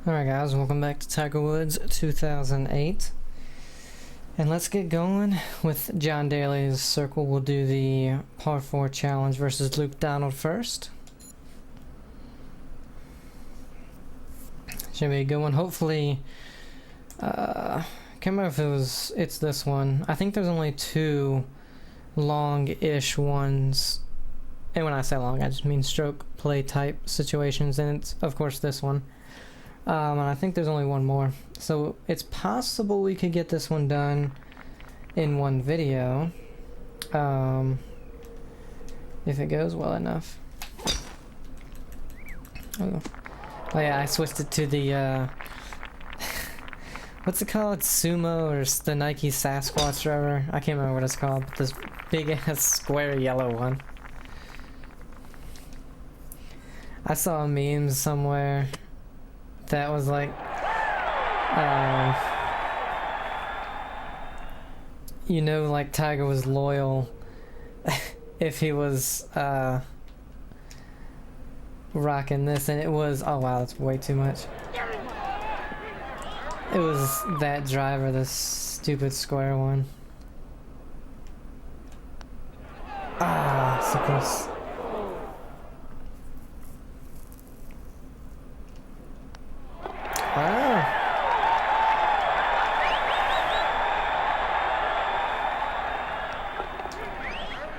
Alright guys, welcome back to Tiger Woods 2008. And let's get going with John Daly's circle. We'll do the par 4 challenge versus Luke Donald first. Should be a good one. Hopefully, can't remember if it's this one. I think there's only two long-ish ones. And when I say long, I just mean stroke play type situations. And it's, of course, this one. And I think there's only one more. So it's possible we could get this one done in one video. If it goes well enough. Oh yeah, I switched it to the, what's it called? Sumo or the Nike Sasquatch or whatever. I can't remember what it's called, but this big ass square yellow one. I saw a meme somewhere that was like, you know, like Tiger was loyal if he was rocking this, and it was, oh wow, that's way too much. It was that driver, this stupid square one. Ah, so close.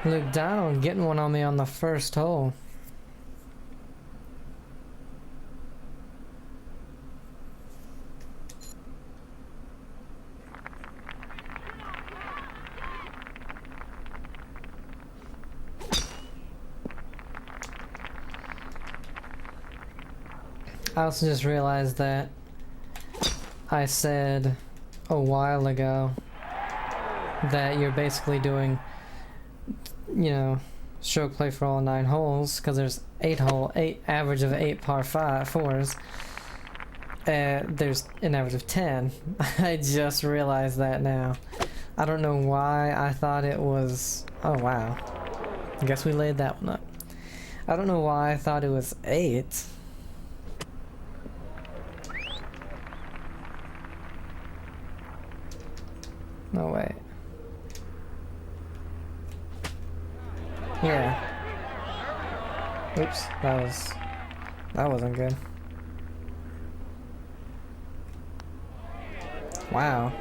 Luke Donald getting one on me on the first hole. I also just realized that I said a while ago that you're basically doing, you know, stroke play for all 9 holes, because there's 8 average of 8 par 4s. There's an average of 10. I just realized that now. I don't know why I thought it was, oh wow, I guess we laid that one up. I don't know why I thought it was 8. No way. Yeah. Oops, that wasn't good. Wow.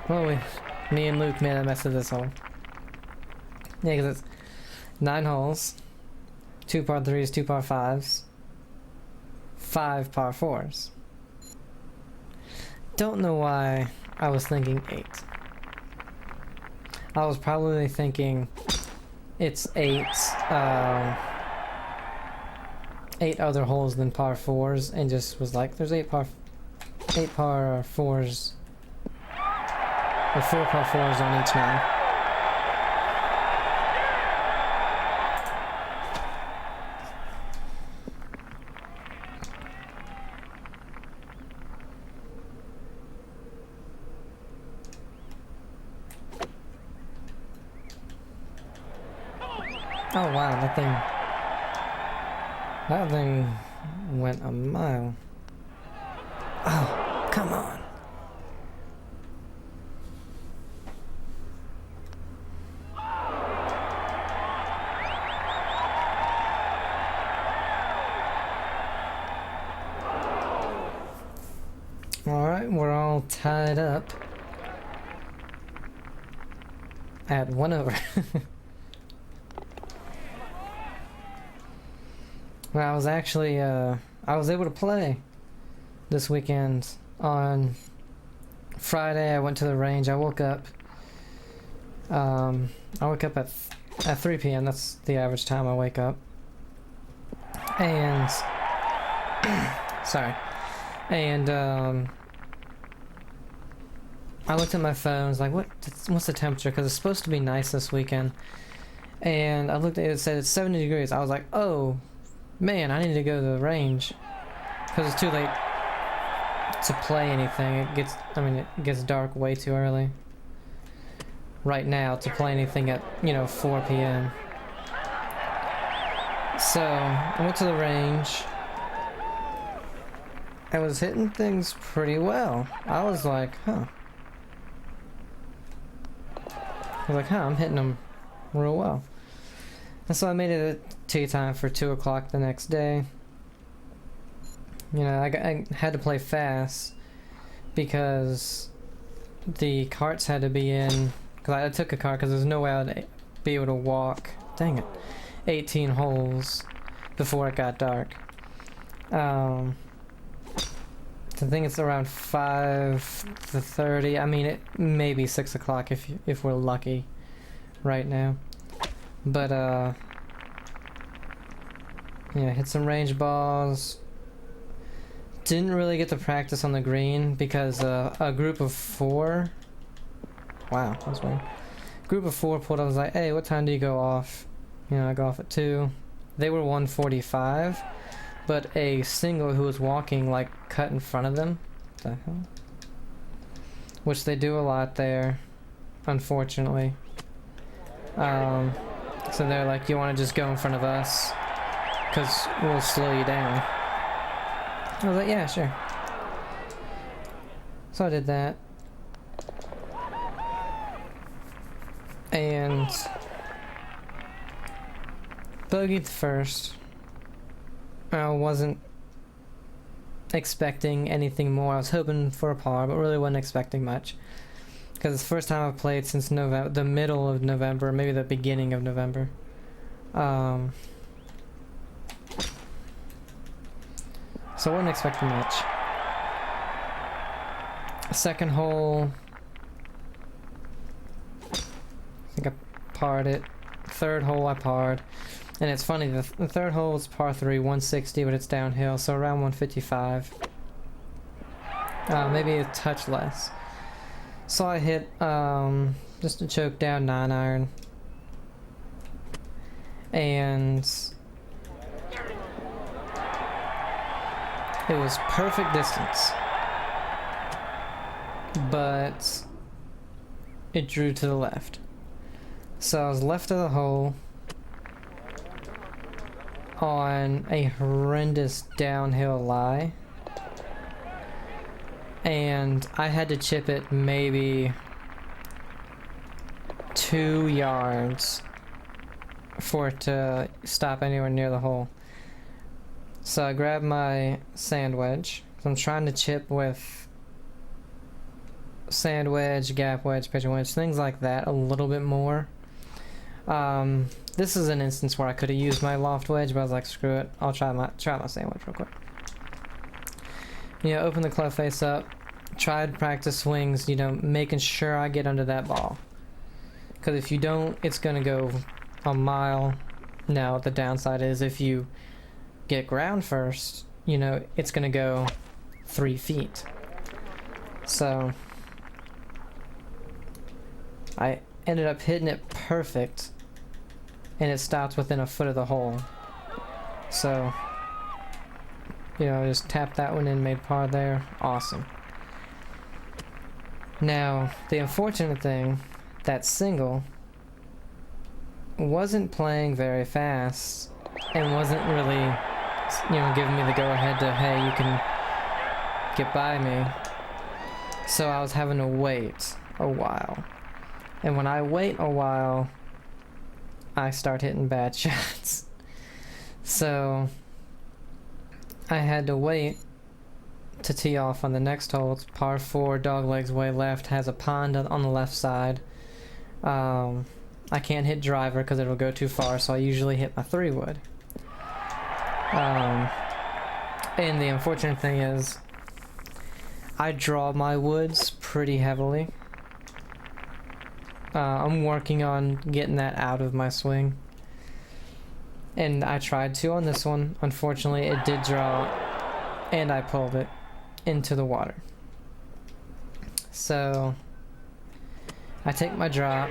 Well, me and Luke made a mess of this hole. Yeah, because it's 9 holes, 2 par 3s, 2 par 5s. 5 par 4s. Don't know why I was thinking 8. I was probably thinking it's 8 other holes than par 4s, and just was like, there's 8 par 4s, or 4 par 4s on each 9. Oh wow, that thing went a mile. Oh, come on. Alright, we're all tied up at 1 over. Well, I was actually, I was able to play this weekend. On Friday, I went to the range. I woke up at 3 p.m. That's the average time I wake up. And, sorry. And, I looked at my phone. I was like, what's the temperature? Because it's supposed to be nice this weekend. And I looked at it, it said it's 70 degrees. I was like, oh, man, I need to go to the range, because it's too late to play anything. It gets dark way too early. Right now to play anything at, 4 p.m. So, I went to the range. I was hitting things pretty well. I was like, I'm hitting them real well. And so I made it a tee time for 2 o'clock the next day. I had to play fast because the carts had to be in. Because I took a cart because there's no way I'd be able to walk. Dang it. 18 holes before it got dark. I think it's around 5:30. I mean, it may be 6 o'clock if we're lucky right now. But hit some range balls. Didn't really get to practice on the green because a group of 4. Wow, that was weird. Group of 4 pulled up. I was like, hey, what time do you go off? I go off at 2. They were 1:45, but a single who was walking cut in front of them. What the hell? Which they do a lot there, unfortunately. So they're like, you want to just go in front of us? Because we'll slow you down. I was like, yeah, sure. So I did that. And bogeyed first. I wasn't expecting anything more. I was hoping for a par, but really wasn't expecting much. Because it's the first time I've played since November, the middle of November, maybe the beginning of November. So I wasn't expecting much. Second hole, I think I parred it. Third hole I parred. And it's funny, the third hole is par 3, 160, but it's downhill, so around 155. Maybe a touch less. So I hit just a choke down 9-iron. And it was perfect distance. But it drew to the left. So I was left of the hole on a horrendous downhill lie, and I had to chip it maybe 2 yards for it to stop anywhere near the hole. So I grabbed my sand wedge. So I'm trying to chip with sand wedge, gap wedge, pitching wedge, things like that a little bit more. This is an instance where I could have used my loft wedge, but I was like, screw it, I'll try my sand wedge real quick. Open the club face up, tried practice swings, making sure I get under that ball. Because if you don't, it's going to go a mile. Now, the downside is if you get ground first, it's going to go 3 feet. So, I ended up hitting it perfect. And it stopped within a foot of the hole. So, just tapped that one in, made par there. Awesome. Now, the unfortunate thing, that single wasn't playing very fast and wasn't really, giving me the go-ahead to, hey, you can get by me. So I was having to wait a while. And when I wait a while, I start hitting bad shots. So I had to wait to tee off on the next hole. It's par 4, dog legs way left, has a pond on the left side. I can't hit driver because it'll go too far, so I usually hit my 3-wood. And the unfortunate thing is I draw my woods pretty heavily. I'm working on getting that out of my swing. And I tried to on this one. Unfortunately, it did draw, and I pulled it into the water. So, I take my drop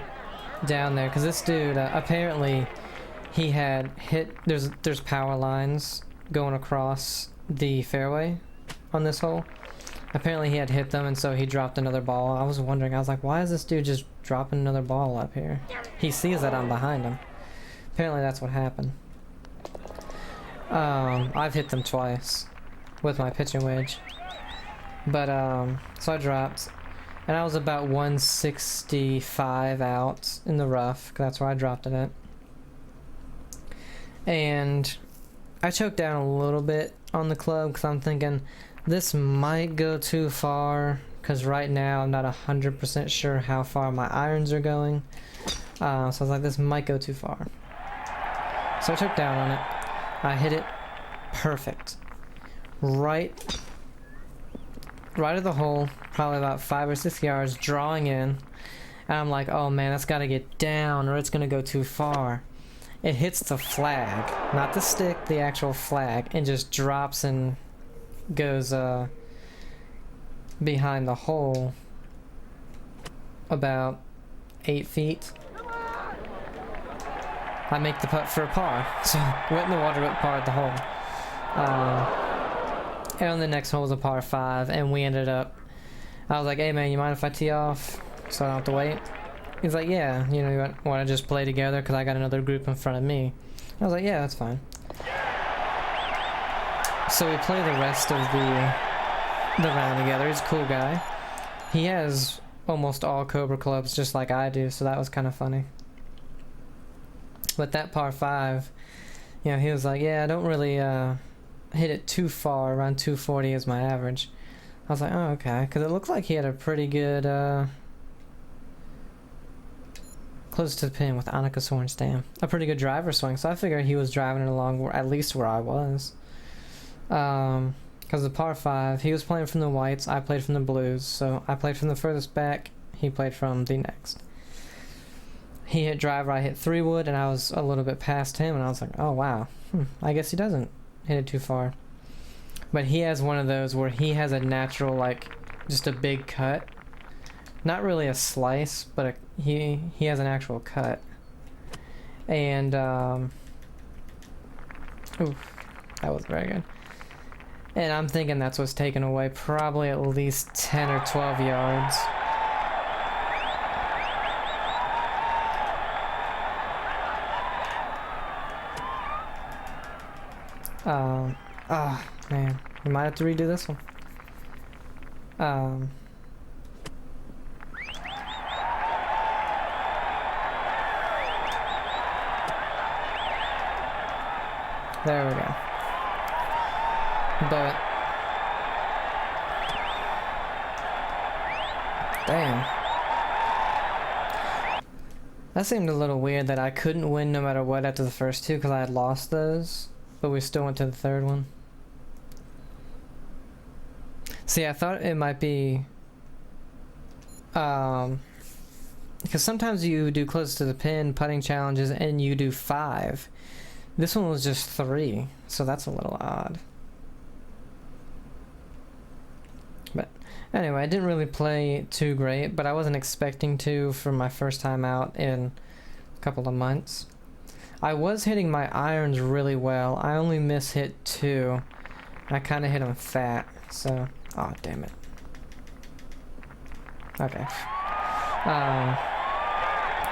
down there, because this dude, apparently, he had hit, there's power lines going across the fairway on this hole. Apparently he had hit them, and so he dropped another ball. I was wondering, I was like, why is this dude just dropping another ball up here? He sees that I'm behind him. Apparently that's what happened. I've hit them twice with my pitching wedge. But, so I dropped, and I was about 165 out in the rough, 'cause that's where I dropped it at. And I choked down a little bit on the club, because I'm thinking, this might go too far, because right now I'm not 100% sure how far my irons are going. So I was like, this might go too far. So I choked down on it. I hit it perfect. Right at the hole, probably about 5 or 6 yards, drawing in. And I'm like, oh man, that's gotta get down or it's gonna go too far. It hits the flag, not the stick, the actual flag, and just drops and goes behind the hole about 8 feet. I make the putt for a par, so went in the water but par at the hole. And on the next hole was a par 5, and we ended up, I was like, hey man, you mind if I tee off so I don't have to wait? He's like, yeah, you know, you want to just play together because I got another group in front of me. I was like, yeah, that's fine. So we play the rest of the round together. He's a cool guy. He has almost all Cobra clubs just like I do, so that was kind of funny. But that par 5, you know, he was like, yeah, I don't really hit it too far, around 240 is my average. I was like, oh, okay, because it looked like he had a pretty good close to the pin with Annika Sorenstam, a pretty good driver swing, so I figured he was driving it along at least where I was. Because the par 5, he was playing from the whites, I played from the blues, so I played from the furthest back, he played from the next. He hit driver, I hit 3-wood, and I was a little bit past him, and I was like, oh wow, I guess he doesn't hit it too far. But he has one of those where he has a natural, like, just a big cut. Not really a slice, but he has an actual cut. And, oof, that was very good. And I'm thinking that's what's taken away, probably at least 10 or 12 yards. Man, we might have to redo this one. There we go. But damn. That seemed a little weird that I couldn't win no matter what after the first 2 because I had lost those, but we still went to the third one. See, I thought it might be because sometimes you do close to the pin putting challenges and you do 5. This one was just 3, so that's a little odd. But anyway, I didn't really play too great, but I wasn't expecting to for my first time out in a couple of months. I was hitting my irons really well. I only mishit 2. I kind of hit them fat, so... Oh, damn it. Okay.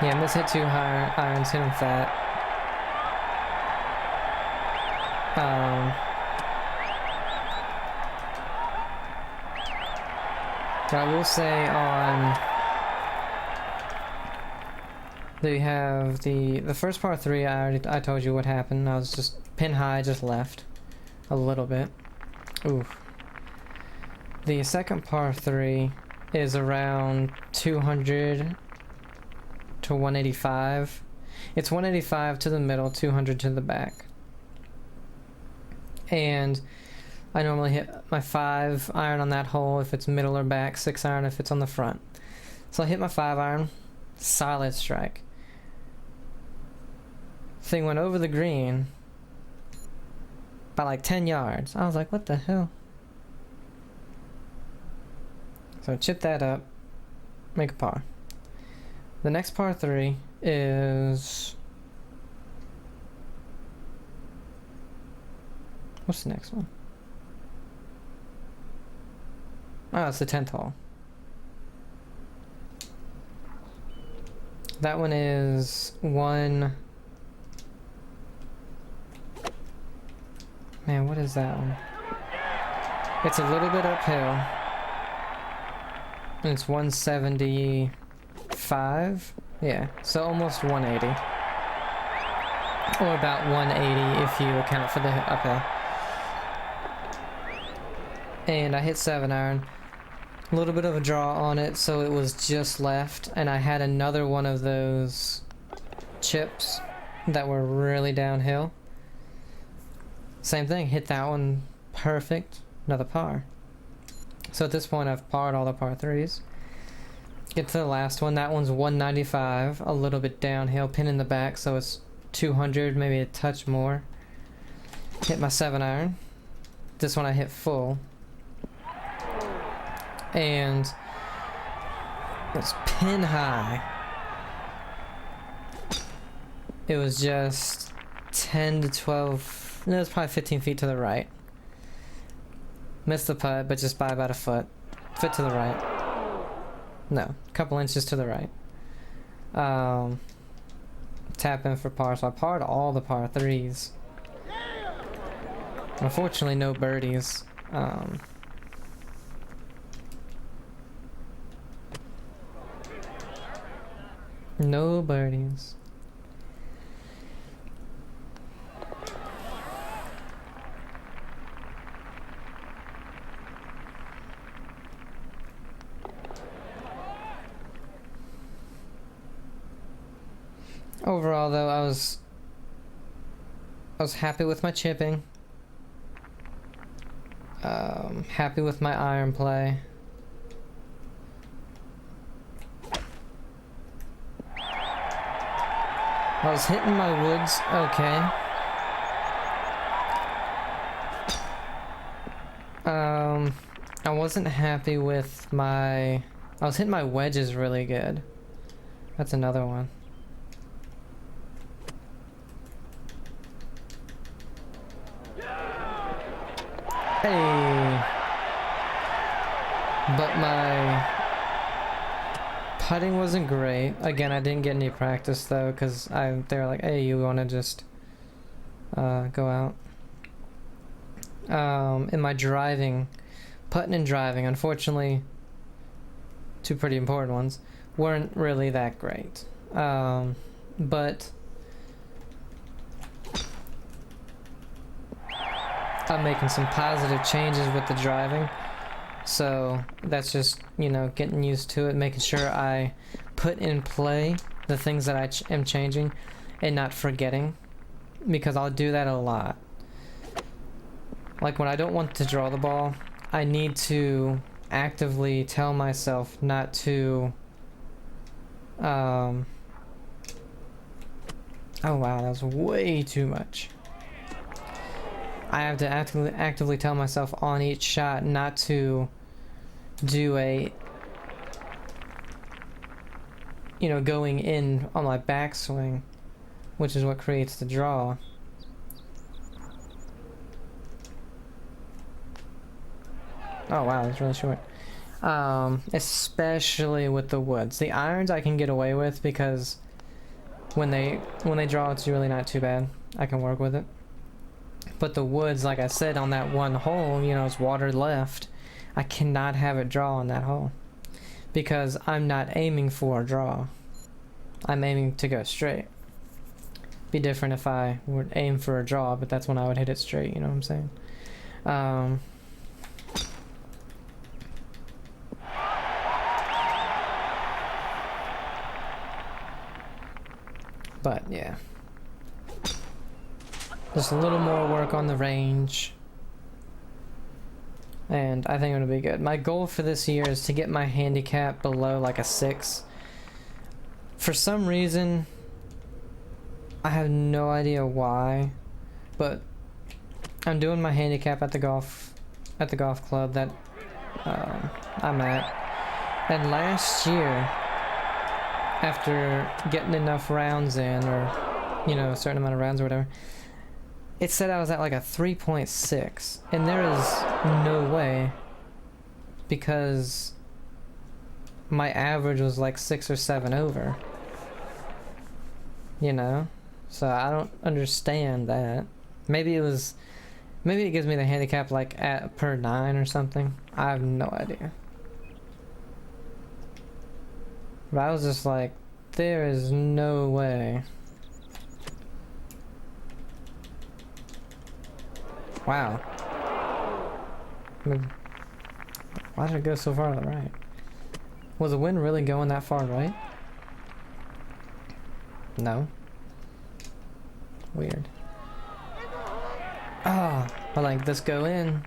Yeah, mishit 2 irons, hit them fat. But I will say on... They have the first par 3, I told you what happened. I was just pin high, just left a little bit. Oof. The second par 3 is around 200 to 185. It's 185 to the middle, 200 to the back. And I normally hit my 5 iron on that hole if it's middle or back, 6 iron if it's on the front. So I hit my 5 iron, solid strike. Thing went over the green by like 10 yards. I was like, what the hell? So chip that up, make a par. The next par 3 is... What's the next one? Oh, it's the 10th hole. That one is one... Man, what is that one? It's a little bit uphill. And it's 175. Yeah, so almost 180. Or about 180 if you account for the uphill. And I hit 7-iron. A little bit of a draw on it, so it was just left. And I had another one of those chips that were really downhill. Same thing, hit that one perfect. Another par. So at this point I've parred all the par 3s. Get to the last one. That one's 195, a little bit downhill, pin in the back, so it's 200, maybe a touch more. Hit my 7-iron. This one I hit full. And it's pin high. It was just 10 to 12, no, it's probably 15 feet to the right. Missed the putt, but just by about a foot. Foot to the right. No, a couple inches to the right. Tap in for par, so I parred all the par 3s. Unfortunately, no birdies. No birdies. Overall, though, I was happy with my chipping. Happy with my iron play. I was hitting my woods okay. I wasn't happy with my... I was hitting my wedges really good. That's another one. Hey! But my putting wasn't great. Again, I didn't get any practice though, because they were like, hey, you want to just go out? In my driving, putting and driving, unfortunately, two pretty important ones, weren't really that great. But I'm making some positive changes with the driving. So that's just, you know, getting used to it, making sure I put in play the things that I am changing and not forgetting, because I'll do that a lot. Like when I don't want to draw the ball, I need to actively tell myself not to, oh wow, that was way too much. I have to actively tell myself on each shot not to do a, you know, going in on my backswing, which is what creates the draw. Oh wow, that's really short. Especially with the woods. The irons I can get away with because when they draw, it's really not too bad. I can work with it. But the woods, like I said, on that one hole, you know, it's water left. I cannot have it draw on that hole because I'm not aiming for a draw. I'm aiming to go straight. Be different if I would aim for a draw, but that's when I would hit it straight, you know what I'm saying? But yeah. Just a little more work on the range, and I think it'll be good. My goal for this year is to get my handicap below like a 6. For some reason, I have no idea why, but I'm doing my handicap at the golf club that I'm at, and last year, after getting enough rounds in, or you know, a certain amount of rounds or whatever, it said I was at like a 3.6, and there is no way because my average was like 6 or 7 over. You know? So I don't understand that. Maybe it gives me the handicap like at per 9 or something. I have no idea. But I was just like, there is no way. Wow. I mean, why did it go so far to the right? Was the wind really going that far right? No. Weird. Ah, I like this go in.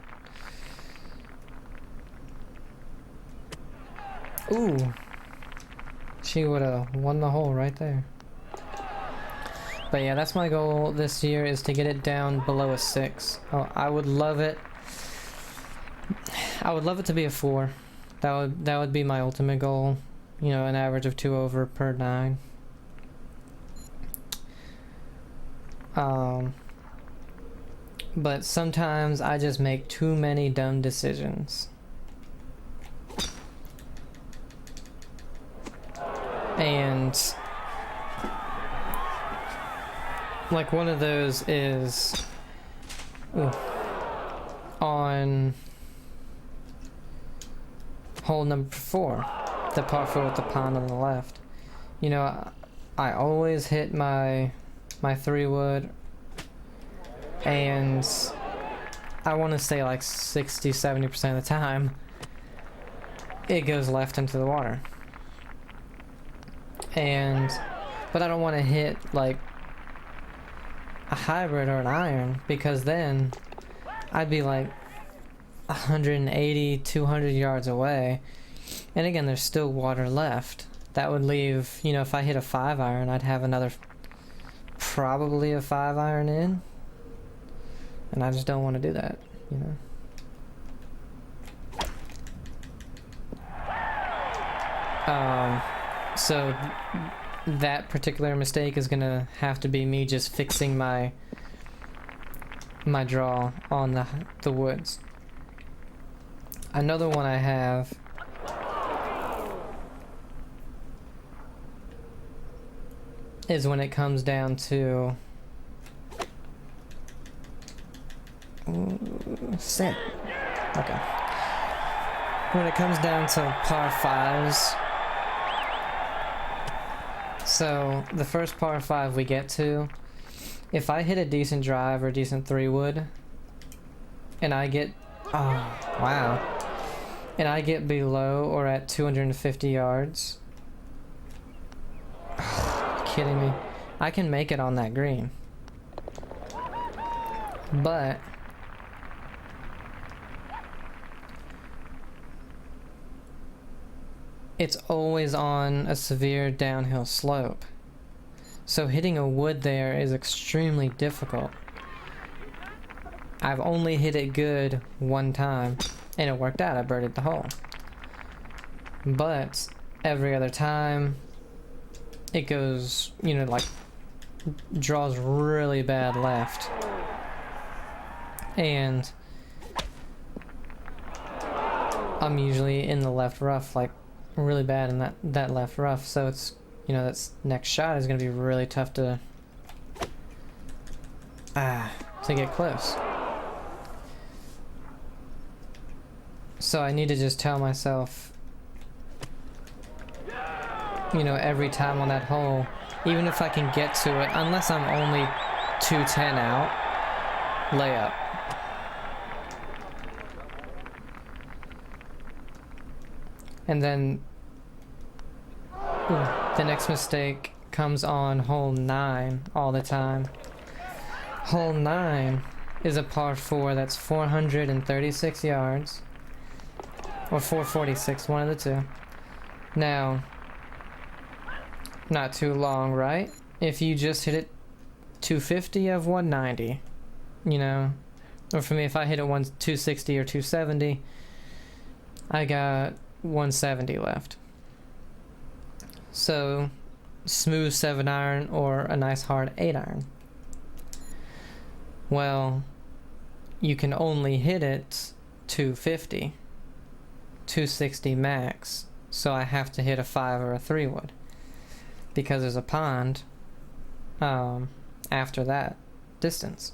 Ooh. She would have won the hole right there. But yeah, that's my goal this year, is to get it down below a 6. Oh, I would love it. I would love it to be a 4. That would be my ultimate goal. You know, an average of 2 over per 9. But sometimes I just make too many dumb decisions. And like one of those is on hole number 4, the par 4 with the pond on the left. You know, I always hit my 3-wood, and I want to say like 60-70% of the time it goes left into the water. But I don't want to hit like a hybrid or an iron, because then I'd be like 180, 200 yards away, and again there's still water left. That would leave, you know, if I hit a 5-iron, I'd have another, probably a 5-iron in, and I just don't want to do that, you know. So that particular mistake is gonna have to be me just fixing my draw on the woods. Another one I have is when it comes down to sit. Okay. When it comes down to par 5s. So the first par 5 we get to, if I hit a decent drive or decent 3-wood, and I get, oh wow, and I get below or at 250 yards, kidding me, I can make it on that green. But it's always on a severe downhill slope, so hitting a wood there is extremely difficult. I've only hit it good one time, and it worked out. I birdied the hole. But every other time, it goes, you know, like, draws really bad left. And I'm usually in the left rough, like, really bad in that left rough, so it's, you know, that next shot is going to be really tough to get close. So I need to just tell myself, you know, every time on that hole, even if I can get to it, unless I'm only 210 out, layup. And then the next mistake comes on hole 9 all the time. Hole 9 is a par 4 that's 436 yards, or 446, one of the two. Now, not too long, right? If you just hit it 250 of 190, you know, or for me, if I hit it 260 or 270, I got 170 left. So smooth 7-iron or a nice hard 8-iron. Well, you can only hit it 250. 260 max, so I have to hit a 5 or a 3 wood because there's a pond after that distance.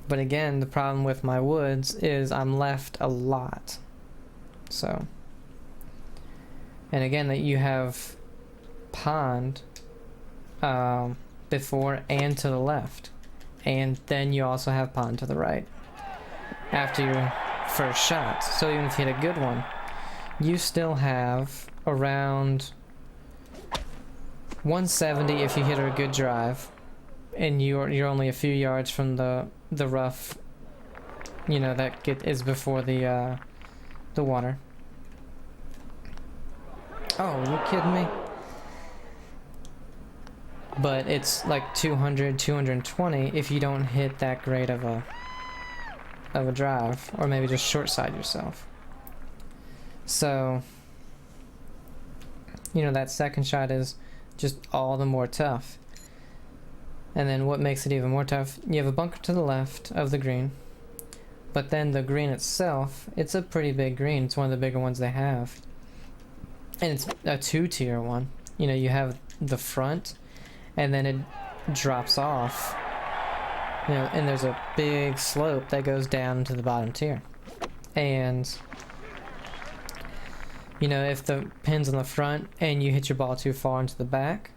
But again, the problem with my woods is I'm left a lot. So, and again, that you have pond before and to the left, and then you also have pond to the right after your first shot. So even if you hit a good one, you still have around 170 if you hit a good drive, and you're only a few yards from the rough, you know, that is before the water. Oh, you kidding me? But it's like 200, 220 if you don't hit that great of a drive, or maybe just short side yourself. So, you know, that second shot is just all the more tough. And then what makes it even more tough, you have a bunker to the left of the green, but then the green itself, it's a pretty big green. It's one of the bigger ones they have. And it's a 2-tier one. You know, you have the front, and then it drops off. You know, and there's a big slope that goes down to the bottom tier. And, you know, if the pin's on the front and you hit your ball too far into the back,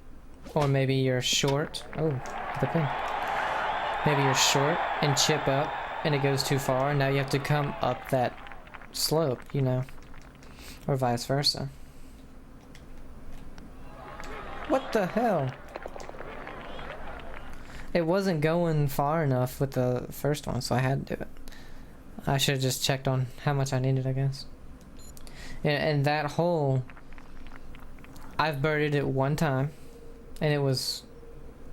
or maybe you're short. Oh, the pin. Maybe you're short and chip up and it goes too far, and now you have to come up that slope, you know, or vice versa. What the hell? It wasn't going far enough with the first one, so I had to do it. I should have just checked on how much I needed, I guess. And that hole, I've birdied it one time, and it was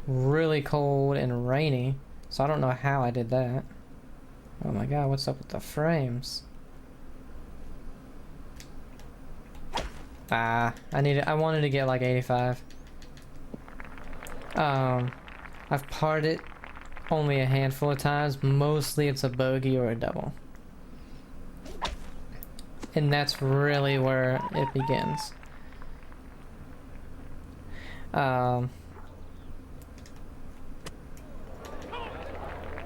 really cold and rainy, so I don't know how I did that. Oh my god, what's up with the frames? I wanted to get like 85. I've parred it only a handful of times. Mostly it's a bogey or a double. And that's really where it begins.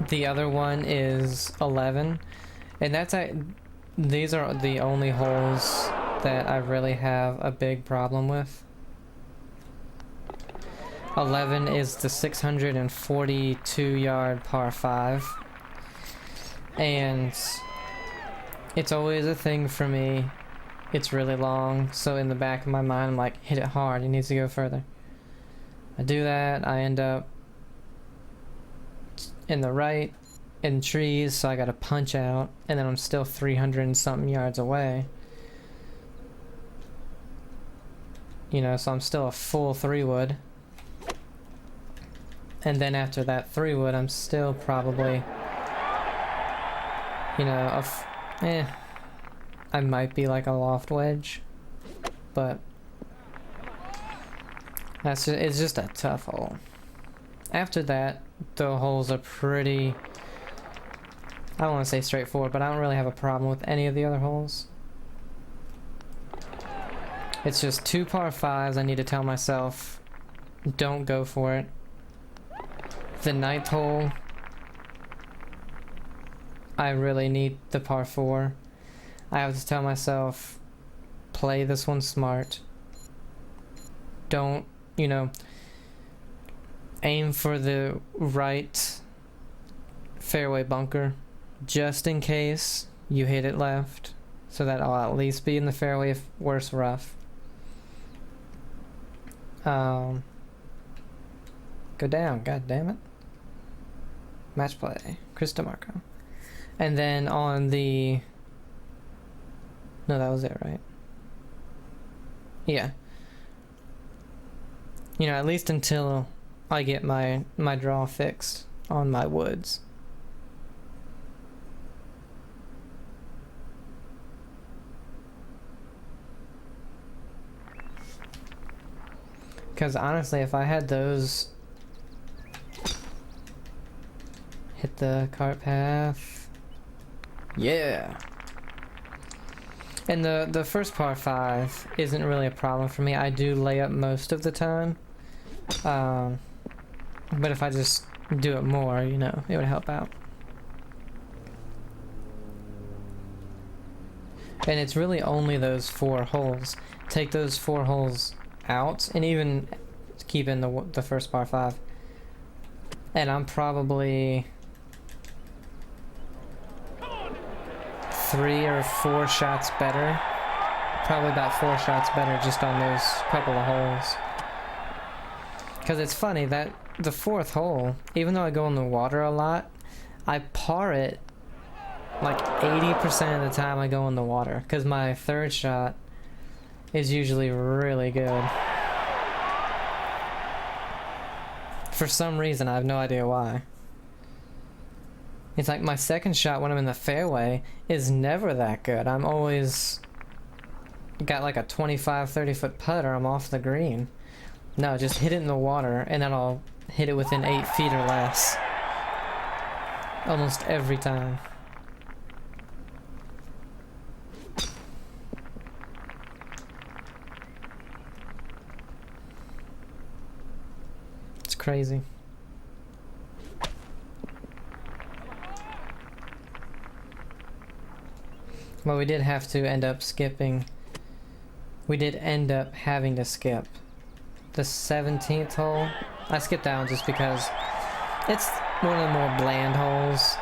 The other one is 11, and these are the only holes that I really have a big problem with. 11 is the 642 yard par 5, and it's always a thing for me. It's really long, so in the back of my mind I'm like, hit it hard, it needs to go further. I do that, I end up in the right, in trees, so I gotta punch out, and then I'm still 300 and something yards away. You know, so I'm still a full 3-wood. And then after that 3-wood, I'm still probably, you know, I might be like a loft wedge, but it's just a tough hole. After that, the holes are pretty, I don't want to say straightforward, but I don't really have a problem with any of the other holes. It's just 2 par 5s I need to tell myself, don't go for it. The 9th hole, I really need the par 4. I have to tell myself, play this one smart. Don't, you know, aim for the right fairway bunker just in case you hit it left, so that I'll at least be in the fairway if worse rough. Go down, god damn it. Match play, Chris DeMarco. And then on the, no, that was it, right? Yeah. You know, at least until I get my draw fixed on my woods. Because honestly, if I had those, hit the cart path, yeah. And the first par 5 isn't really a problem for me. I do lay up most of the time. But if I just do it more, you know, it would help out. And it's really only those 4 holes. Take those 4 holes out and even keep in the first par 5. And I'm probably 3 or 4 shots better. Probably about 4 shots better just on those couple of holes. Because it's funny that the 4th hole, even though I go in the water a lot, I par it like 80% of the time I go in the water. Because my 3rd shot is usually really good. For some reason, I have no idea why. It's like my 2nd shot when I'm in the fairway is never that good. I'm always got like a 25, 30 foot putt or I'm off the green. No, just hit it in the water and then I'll hit it within 8 feet or less. Almost every time. It's crazy. Well, we did have to end up skipping. We did end up having to skip the 17th hole. I skipped that one just because it's one of the more bland holes,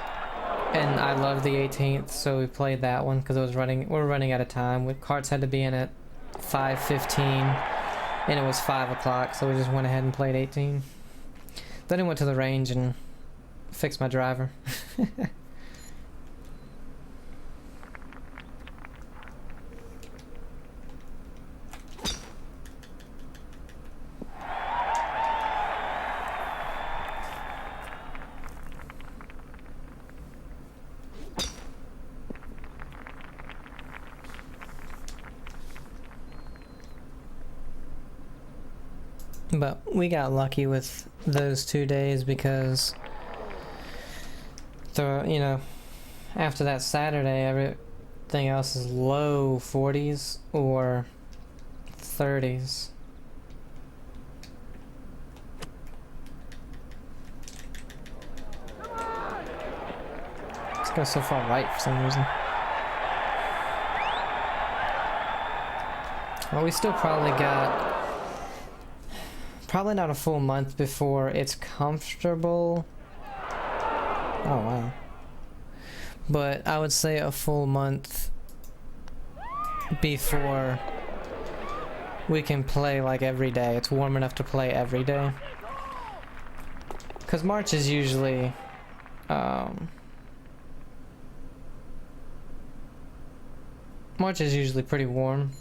and I love the 18th, so we played that one because it was running. We're running out of time. Carts had to be in at 5:15, and it was 5 o'clock, so we just went ahead and played 18. Then I went to the range and fixed my driver. But we got lucky with those 2 days because you know, after that Saturday, everything else is low 40s or 30s. Let's go so far right for some reason. Well, we still probably got not a full month before it's comfortable. Oh wow. But I would say a full month before we can play like every day. It's warm enough to play every day. Because March is usually pretty warm.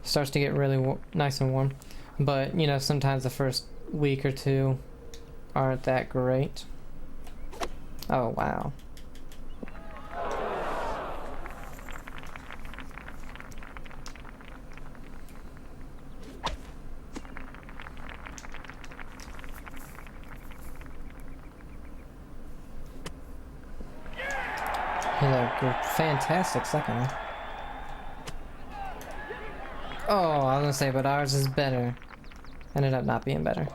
Starts to get really nice and warm. But, you know, sometimes the first week or 2 aren't that great. Oh, wow. Hello, good. Fantastic second one. Oh, I was gonna say, but ours is better. Ended up not being better.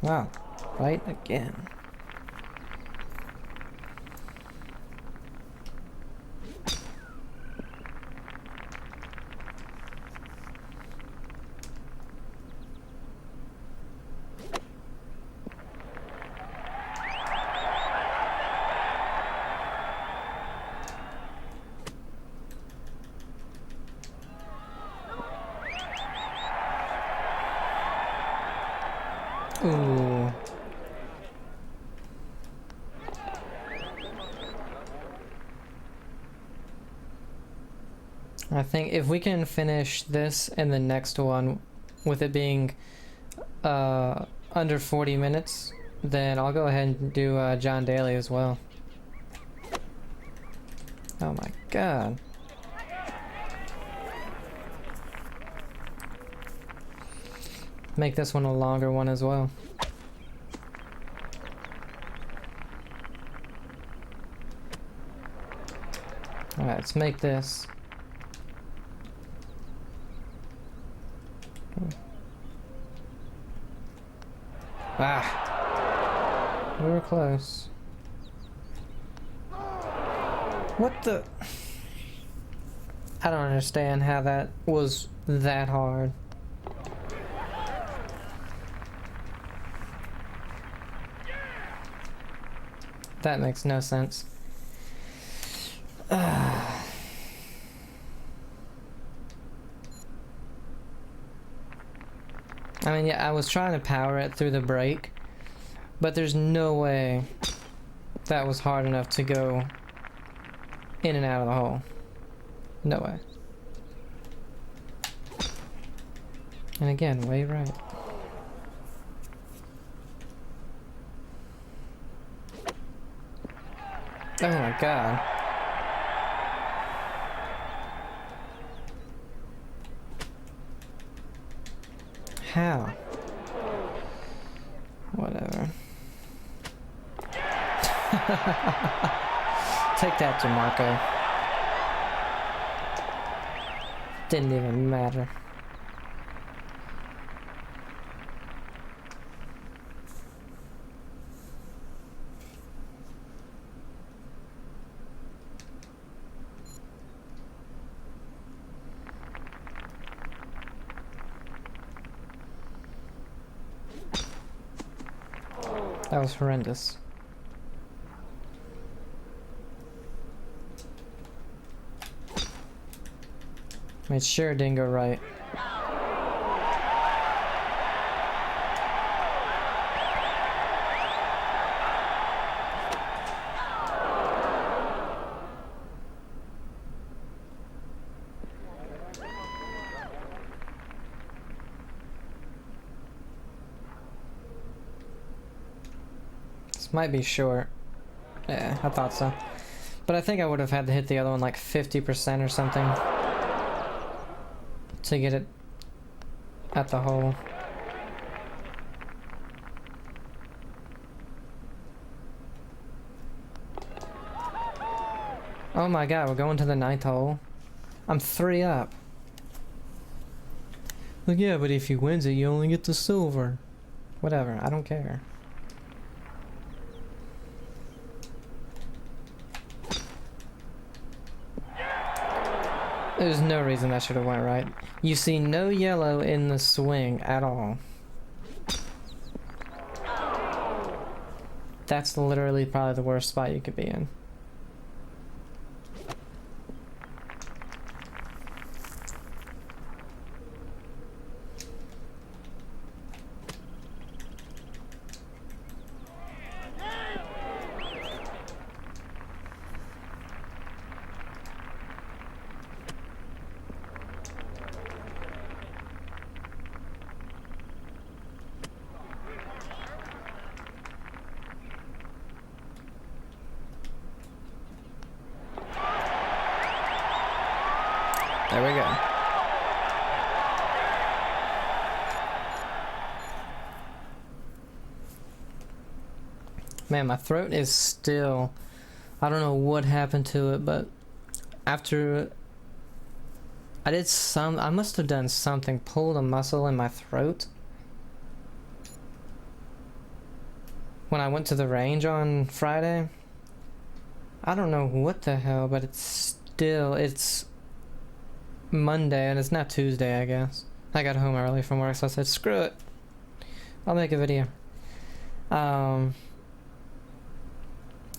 Wow, right again. Ooh. I think if we can finish this and the next one with it being a under 40 minutes, then I'll go ahead and do John Daly as well. Oh my god. Make this one a longer one as well. Alright, let's make this. Ah! We were close. What the? I don't understand how that was that hard. That makes no sense. I mean, yeah, I was trying to power it through the break, but there's no way that was hard enough to go in and out of the hole. No way. And again, way right. Oh my god. How? Whatever. Take that, DeMarco. Didn't even matter. That was horrendous. Made sure it didn't go right. This might be short. Yeah, I thought so. But I think I would have had to hit the other one like 50% or something to get it at the hole. Oh my god, we're going to the 9th hole. I'm 3 up. Like, yeah, but if he wins it, you only get the silver. Whatever, I don't care. There's no reason that should have went right. You see no yellow in the swing at all. That's literally probably the worst spot you could be in. There we go. Man, my throat is still... I don't know what happened to it, but after... I must have done something, pulled a muscle in my throat. When I went to the range on Friday. I don't know what the hell, but it's Monday and it's not Tuesday, I guess. I got home early from work, so I said, screw it. I'll make a video. And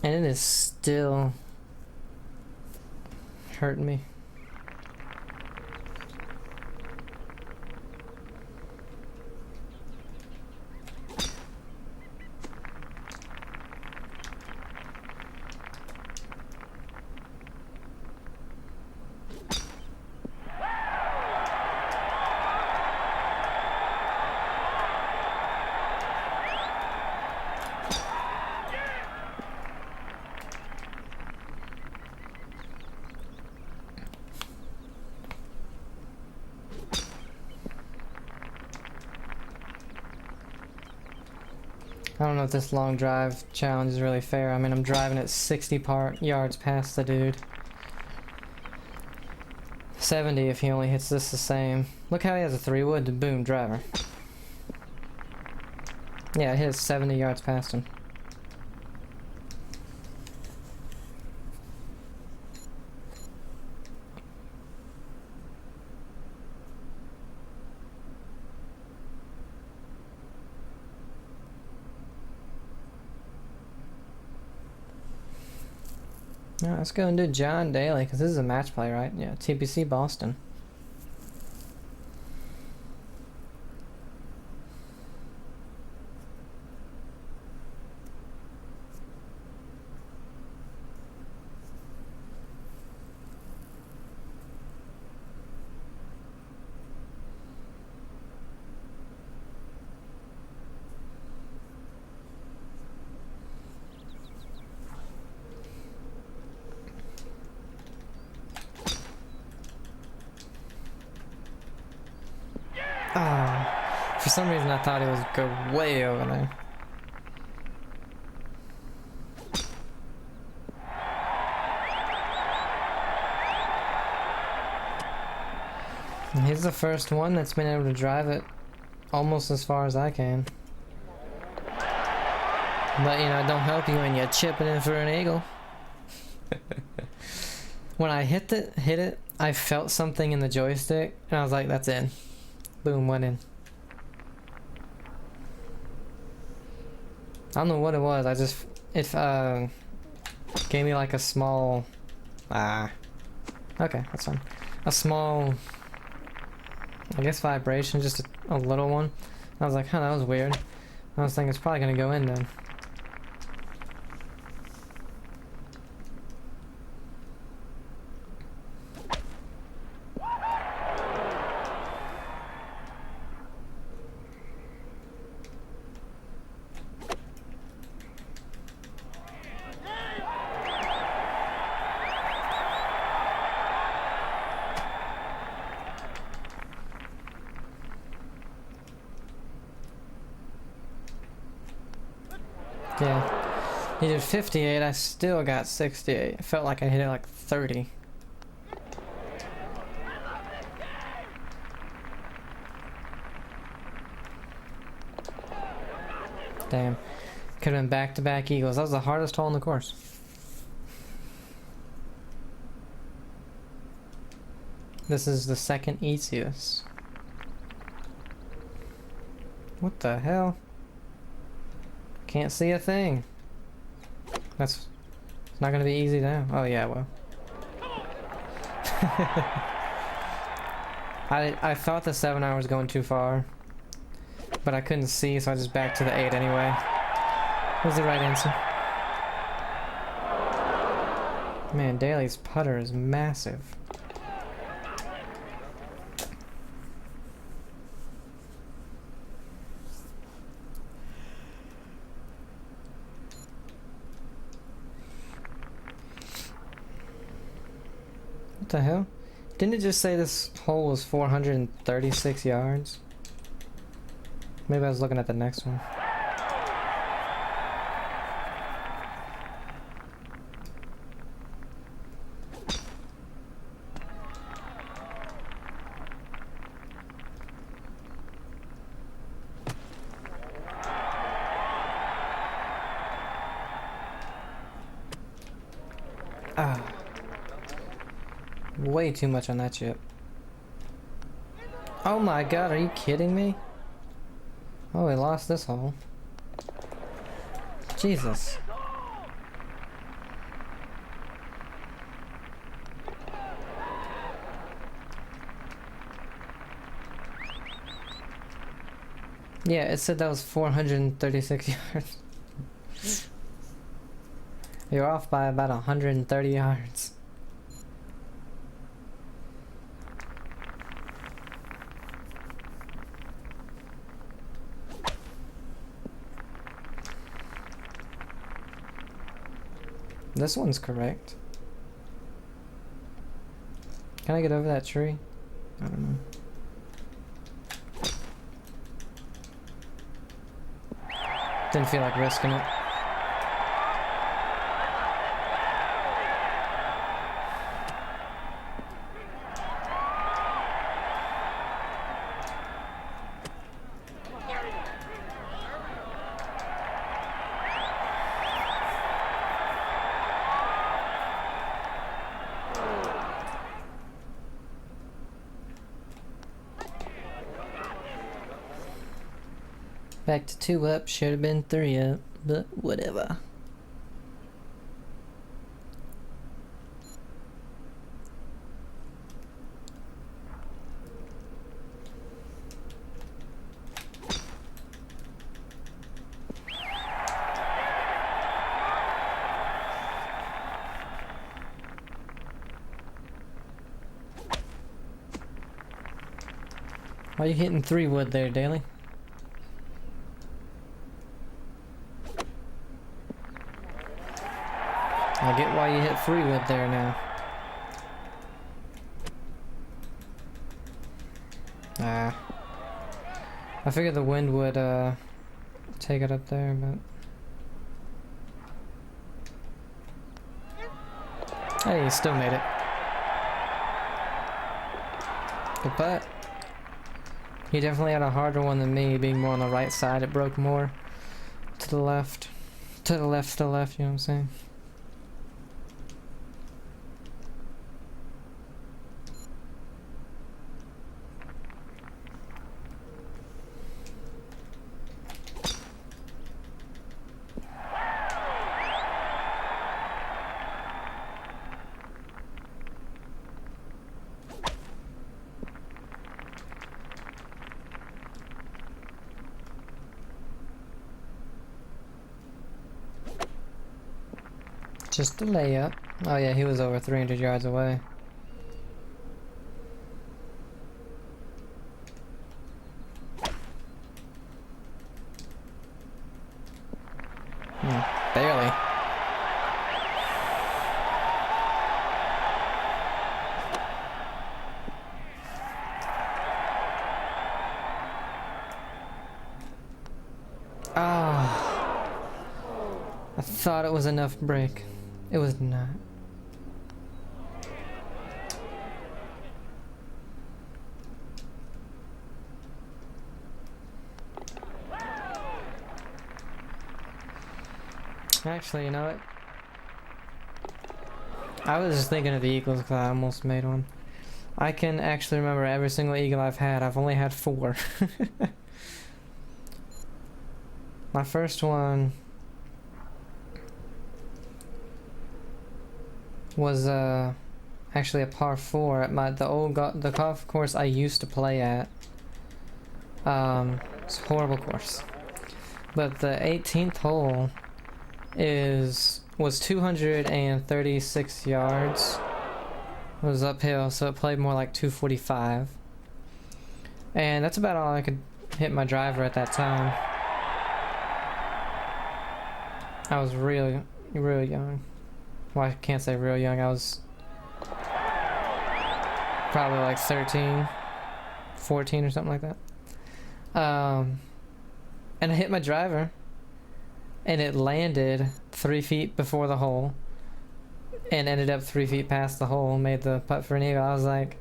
it is still hurting me. don't know if this long drive challenge is really fair. I mean, I'm driving at 60 yards past the dude. 70 if he only hits this the same. Look how he has a 3-wood. Boom, driver. Yeah, it hit 70 yards past him. Alright, let's go and do John Daly, because this is a match play, right? Yeah, TPC Boston. Ah, for some reason I thought it would go way over there. And he's the first one that's been able to drive it almost as far as I can. But you know, it don't help you when you're chipping in for an eagle. When I hit it, I felt something in the joystick, and I was like, that's in. Boom, went in. I don't know what it was, it gave me like a small, okay, that's fine. A small, I guess vibration, just a little one. I was like, huh, that was weird. I was thinking it's probably gonna go in then. Yeah, he did 58, I still got 68. I felt like I hit it like 30. Damn, could have been back-to-back eagles. That was the hardest hole in the course. This is the second easiest. What the hell? Can't see a thing. It's not gonna be easy now. Oh yeah, well. I thought the 7-hour was going too far, but I couldn't see, so I just backed to the 8 anyway. What was the right answer? Man, Daly's putter is massive. What the hell? Didn't it just say this hole was 436 yards? Maybe I was looking at the next one. Ah. Way too much on that chip. Oh my god, are you kidding me? Oh, we lost this hole. Jesus. Yeah, it said that was 436 yards. You're off by about 130 yards. This one's correct. Can I get over that tree? I don't know. Didn't feel like risking it. Back to 2 up, should have been 3 up, but whatever. Why are you hitting 3 wood there, Daly? I get why you hit 3 wood there now. I figured the wind would take it up there, but hey, you still made it. Good putt. He definitely had a harder one than me, being more on the right side. It broke more to the left. To the left, you know what I'm saying? Just a layup. Oh yeah, he was over 300 yards away. Barely. Ah. I thought it was enough break. It was not. Actually, you know what? I was just thinking of the eagles because I almost made one. I can actually remember every single eagle I've had. I've only had 4. My first one was actually a par 4 at the golf course I used to play at. It's a horrible course, but the 18th hole was 236 yards. It was uphill, so it played more like 245, and that's about all I could hit my driver at that time. I was real young. Well, I can't say real young. I was probably like 13, 14 or something like that. And I hit my driver, and it landed 3 feet before the hole, and ended up 3 feet past the hole, made the putt for an eagle. I was like,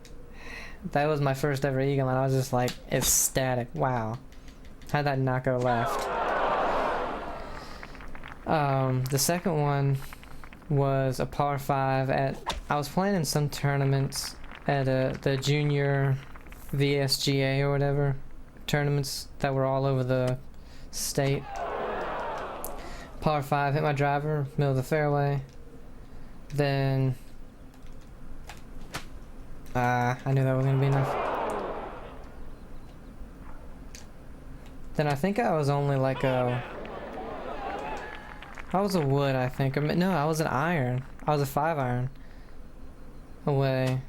that was my first ever eagle, and I was just like ecstatic. Wow, how'd that not go left? The second one was a par 5 I was playing in some tournaments at the junior VSGA or whatever, tournaments that were all over the state. Par 5, hit my driver, middle of the fairway. Then I knew that wasn't gonna be enough. Then I think I was only like I was a wood, I think. No, I was an iron. I was a 5-iron away,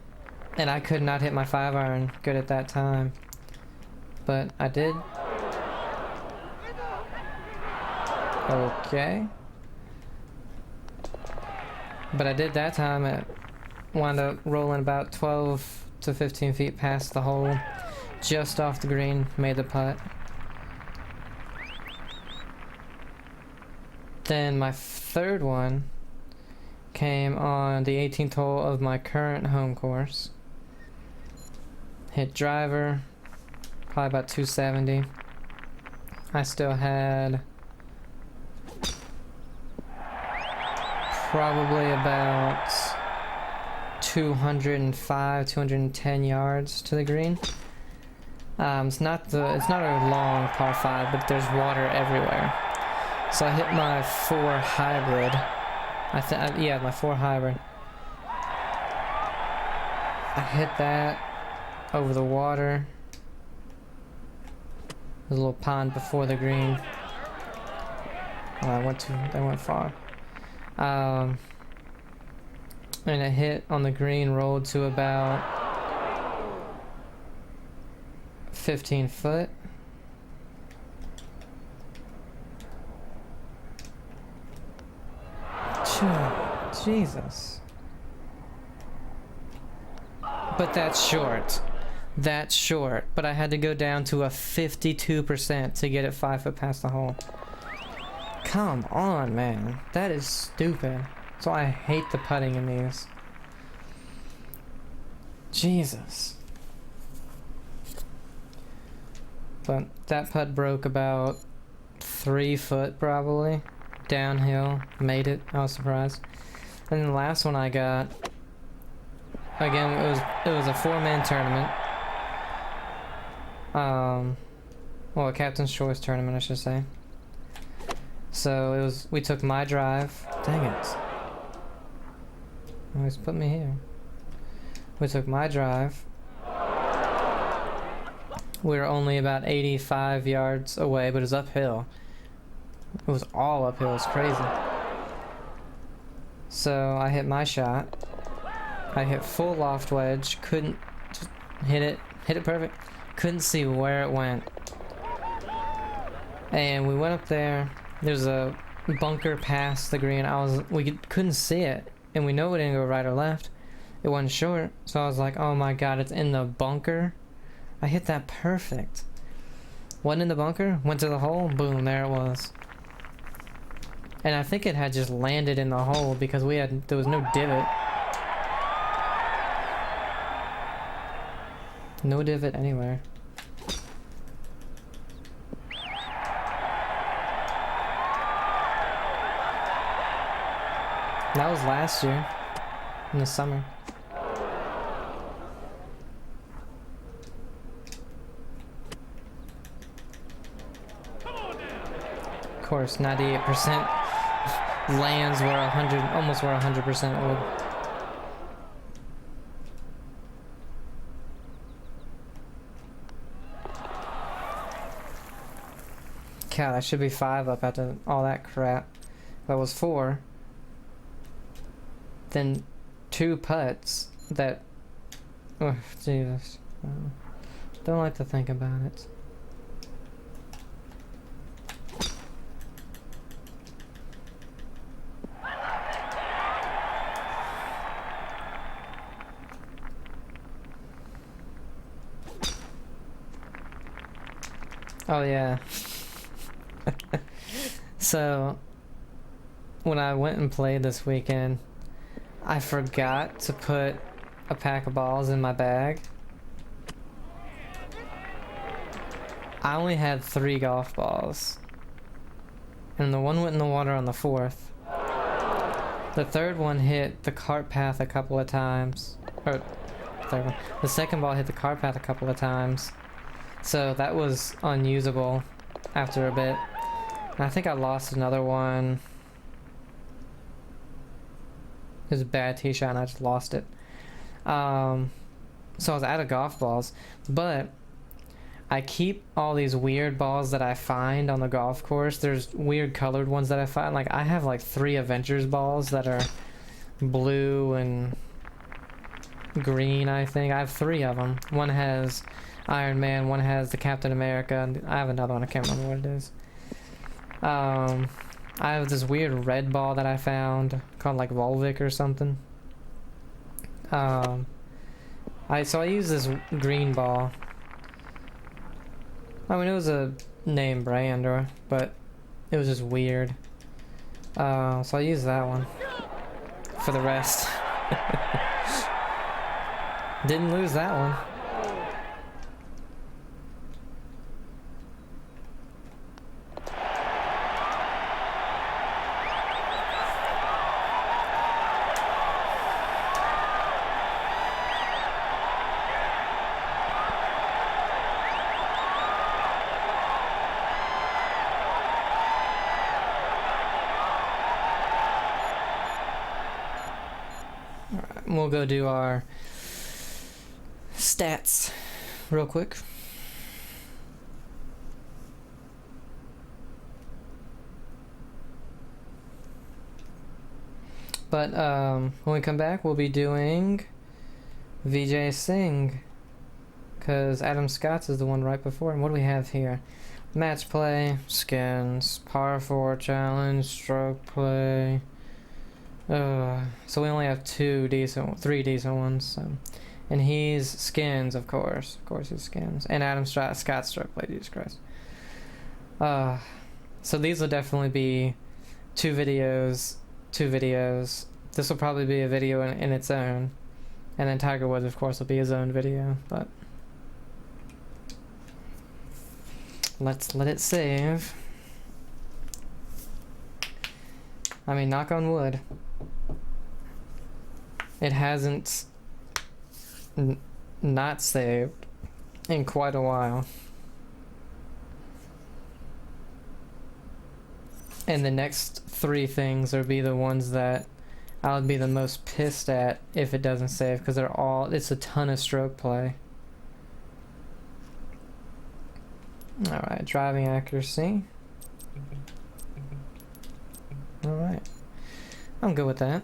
and I could not hit my 5-iron good at that time, but I did. Okay. But I did that time. It wound up rolling about 12 to 15 feet past the hole, just off the green, made the putt. Then my third one came on the 18th hole of my current home course. Hit driver, probably about 270. I still had probably about 205, 210 yards to the green. It's not a long par 5, but there's water everywhere. So I hit my 4 hybrid. Yeah, my 4 hybrid. I hit that over the water. There's a little pond before the green. Oh, I went far. And it hit on the green, rolled to about 15 foot. Jesus. But that's short. That's short. But I had to go down to a 52% to get it 5 foot past the hole. Come on, man. That is stupid. So I hate the putting in these. Jesus. But that putt broke about 3 foot probably. Downhill. Made it. I was surprised. And then the last one I got, again, it was a 4-man tournament. Well, a captain's choice tournament, I should say. So we took my drive. Dang it. Always put me here. We took my drive. We were only about 85 yards away, but it was uphill. It was all uphill. It was crazy. So I hit my shot. I hit full loft wedge. Couldn't just hit it perfect. Couldn't see where it went. And we went up there. There's a bunker past the green. We couldn't see it, and we know it didn't go right or left. It wasn't short, so I was like, "Oh my God, it's in the bunker." I hit that perfect. Wasn't in the bunker. Went to the hole. Boom, there it was. And I think it had just landed in the hole because there was no divot. No divot anywhere. That was last year, in the summer. Of course, 98% lands where almost where 100% would. God, I should be 5 up after all that crap. That was 4. Then 2 putts that... Oh, Jesus. Don't like to think about it. Oh yeah. So when I went and played this weekend, I forgot to put a pack of balls in my bag. I only had 3 golf balls, and the one went in the water on the 4th. The third one hit the cart path a couple of times, or the second ball hit the cart path a couple of times. So that was unusable after a bit. And I think I lost another one. It was a bad tee shot and I just lost it. So I was out of golf balls. But I keep all these weird balls that I find on the golf course. There's weird colored ones that I find. Like I have like 3 Avengers balls that are blue and green, I think. I have 3 of them. One has Iron Man, one has the Captain America, and I have another one, I can't remember what it is. I have this weird red ball that I found called like Volvic or something. So I use this green ball. I mean, it was a name brand, but it was just weird. So I'll use that one for the rest. Didn't lose that one. We'll go do our stats real quick. But when we come back, we'll be doing VJ Singh, because Adam Scott's is the one right before. And what do we have here? Match play, skins, par 4 challenge, stroke play. So we only have three decent ones. So. And he's skins, of course. Of course he's skins. And Adam Scott's stroke play, Jesus Christ. So these will definitely be two videos. This will probably be a video in its own. And then Tiger Woods, of course, will be his own video. But let's let it save. I mean, knock on wood. It hasn't not saved in quite a while. And the next three things will be the ones that I would be the most pissed at if it doesn't save, because it's a ton of stroke play. Alright, driving accuracy. Alright. I'm good with that.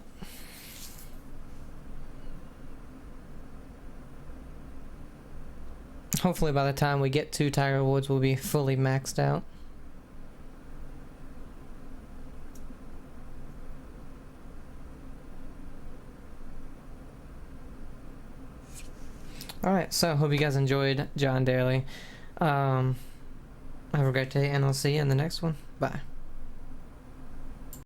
Hopefully by the time we get to Tiger Woods, we'll be fully maxed out. Alright, so hope you guys enjoyed John Daly. Have a great day, and I'll see you in the next one. Bye.